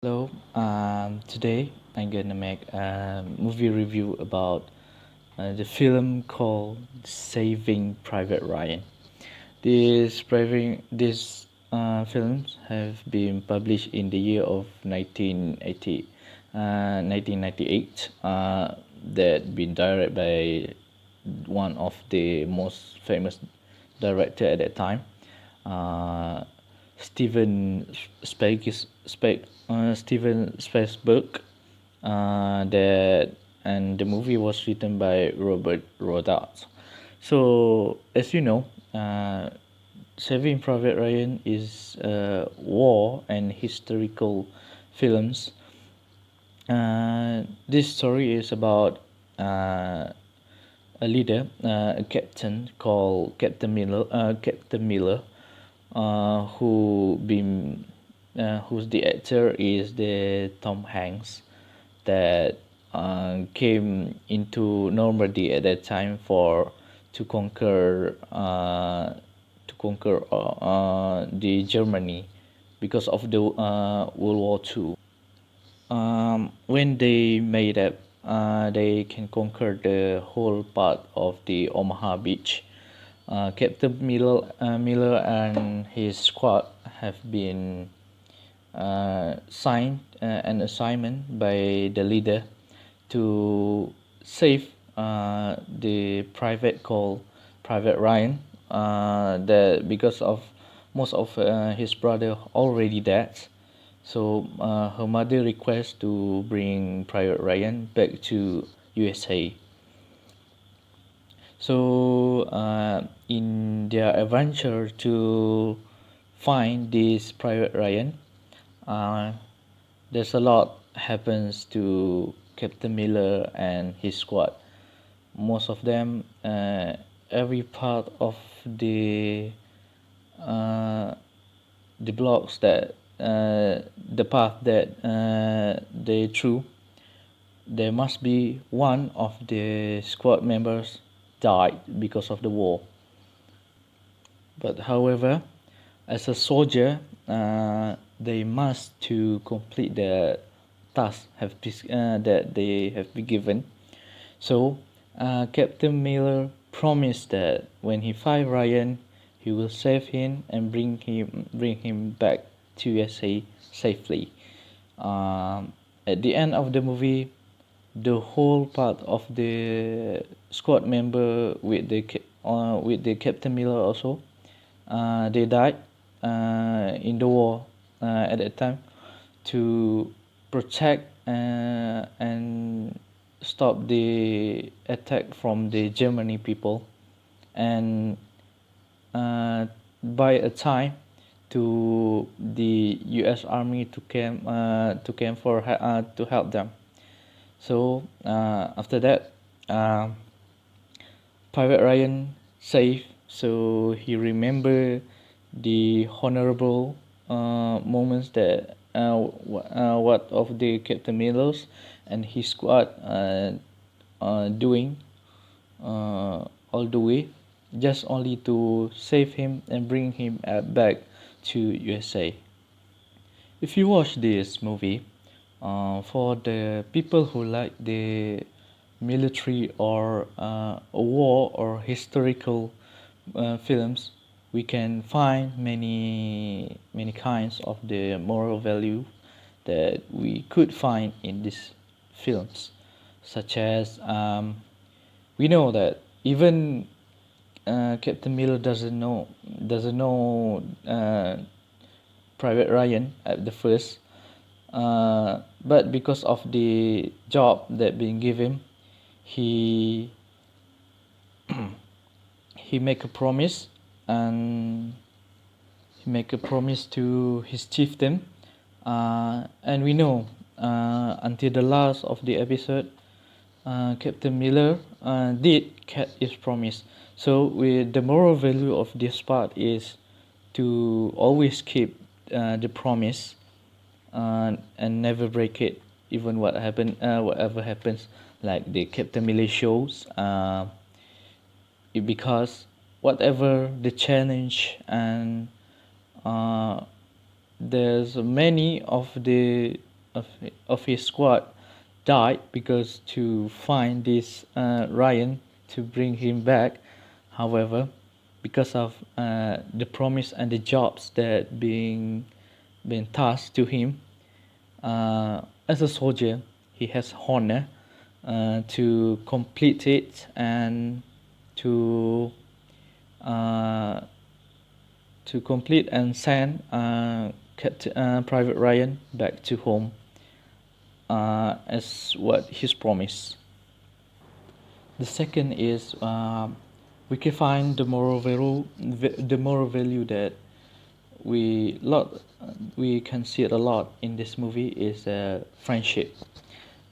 Hello, today I'm gonna make a movie review about the film called Saving Private Ryan. These films have been published in the year of 1998, that been directed by one of the most famous director at that time, uh, Steven Steven Spielberg. That and the movie was written by Robert Rodat. So, as you know, Saving Private Ryan is war and historical films. This story is about a leader, a captain called Captain Miller, whose the actor is the Tom Hanks, that came into Normandy at that time for to conquer the Germany because of the World War II. When they made up, they can conquer the whole part of the Omaha Beach. Captain Miller and his squad have been signed an assignment by the leader to save the private called Private Ryan. That because of most of his brother already dead, so her mother requests to bring Private Ryan back to USA. So in their adventure to find this Private Ryan, uh, there's a lot happens to Captain Miller and his squad. Most of them, every part of the uh, the blocks that the path that they threw, there must be one of the squad members died because of the war. But however, as a soldier, they must to complete the task that they have been given. So Captain Miller promised that when he find Ryan, he will save him and bring him back to USA safely. At the end of the movie, the whole part of the squad member with the Captain Miller also, they died in the war at that time to protect and stop the attack from the Germany people, and uh, buy a time to the U.S. Army to help them. So after that, Private Ryan safe, so he remember the honorable moments that what of the Captain Millers and his squad doing all the way, just only to save him and bring him back to USA. If you watch this movie, for the people who like the military or a war or historical films, we can find many kinds of the moral value that we could find in these films, such as we know that even Captain Miller doesn't know Private Ryan at the first, but because of the job that being given, he he make a promise, and he make a promise to his chieftain, and we know until the last of the episode, Captain Miller did keep his promise. So with the moral value of this part is to always keep the promise, and never break it, even whatever happens, like the Captain Miller shows. Because whatever the challenge, and uh, there's many of the of, of his squad died because to find this Ryan to bring him back. However, because of the promise and the jobs that being tasked to him as a soldier, he has honor to complete it and to uh, to complete and send Private Ryan back to home as what he's promised. The second is we can find the moral value that we can see it a lot in this movie is friendship.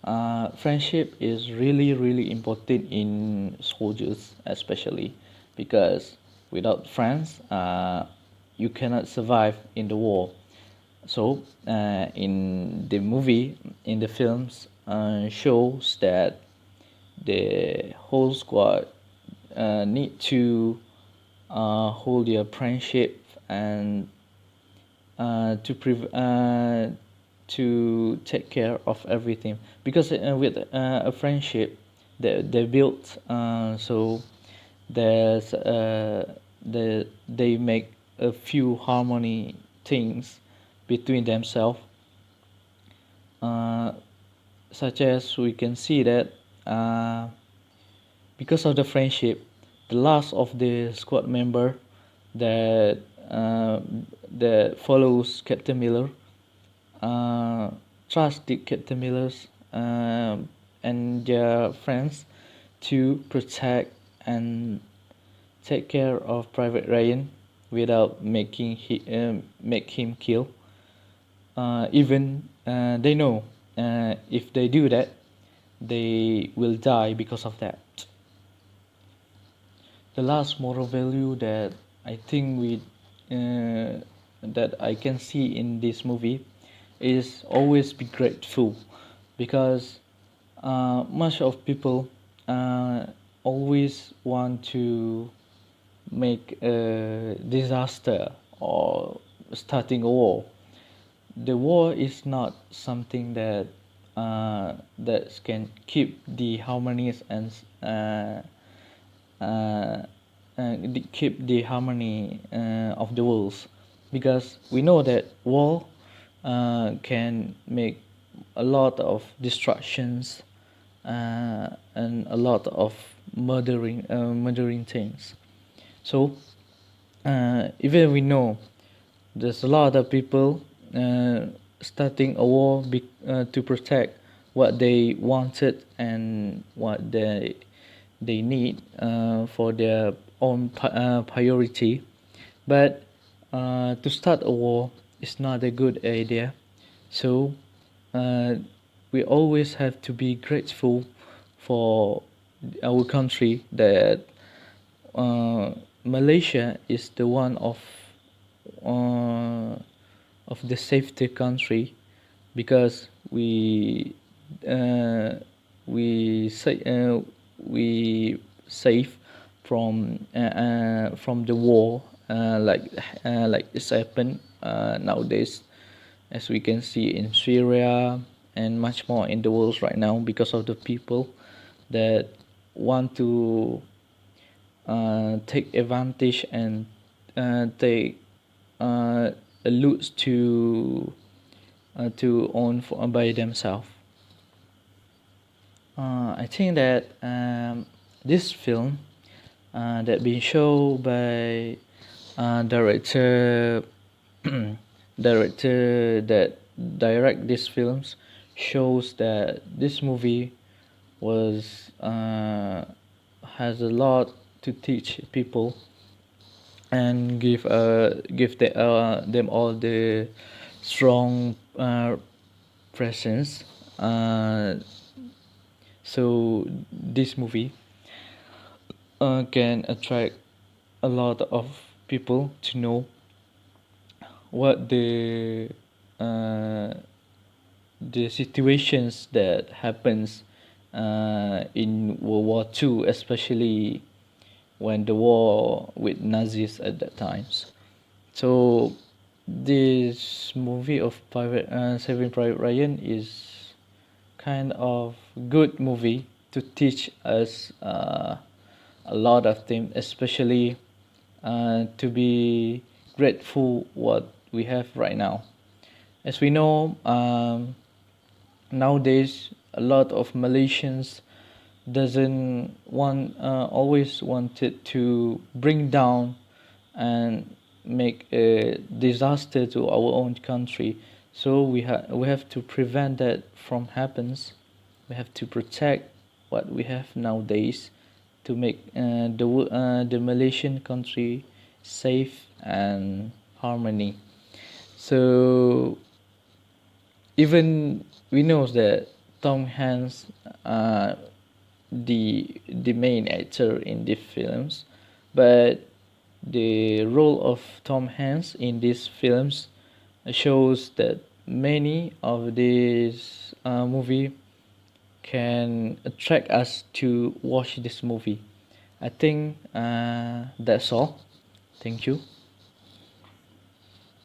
Friendship is really important in soldiers, especially because without friends, you cannot survive in the war. So in the movie, in the films, shows that the whole squad need to hold their friendship and to to take care of everything because with a friendship they built so there's they make a few harmony things between themselves uh, such as we can see that because of the friendship the last of the squad member that uh, that follows Captain Miller uh, trusted Captain Miller's and their friends to protect and take care of Private Ryan without make him kill. Even they know if they do that, they will die because of that. The last moral value that I think we that I can see in this movie is always be grateful because much of people always want to make a disaster or starting a war. The war is not something that can keep the harmonies and uh, keep the harmony of the worlds because we know that war can make a lot of destructions and a lot of murdering things. So even we know there's a lot of people starting a war to protect what they wanted and what they need for their own priority. But to start a war is not a good idea. So uh, we always have to be grateful for our country that uh, Malaysia is the one uh, of the safety country because uh, we say we safe from the war like it's happened nowadays as we can see in Syria and much more in the world right now because of the people that want to take advantage and take loot to own for, by themselves. I think that this film that been shown by director director that direct these films shows that this movie was has a lot to teach people and give them all the strong presence. So this movie can attract a lot of people to know what uh, the situations that happens in World War II, especially when the war with Nazis at that times. So this movie of Saving Private Ryan is kind of good movie to teach us a lot of things, especially to be grateful what we have right now. As we know, nowadays a lot of Malaysians doesn't want always wanted to bring down and make a disaster to our own country. So we have to prevent that from happens. We have to protect what we have nowadays to make the Malaysian country safe and harmony. So even we know that Tom Hanks, uh, the main actor in the films, but the role of Tom Hanks in these films shows that many of these movie can attract us to watch this movie. I think that's all. Thank you.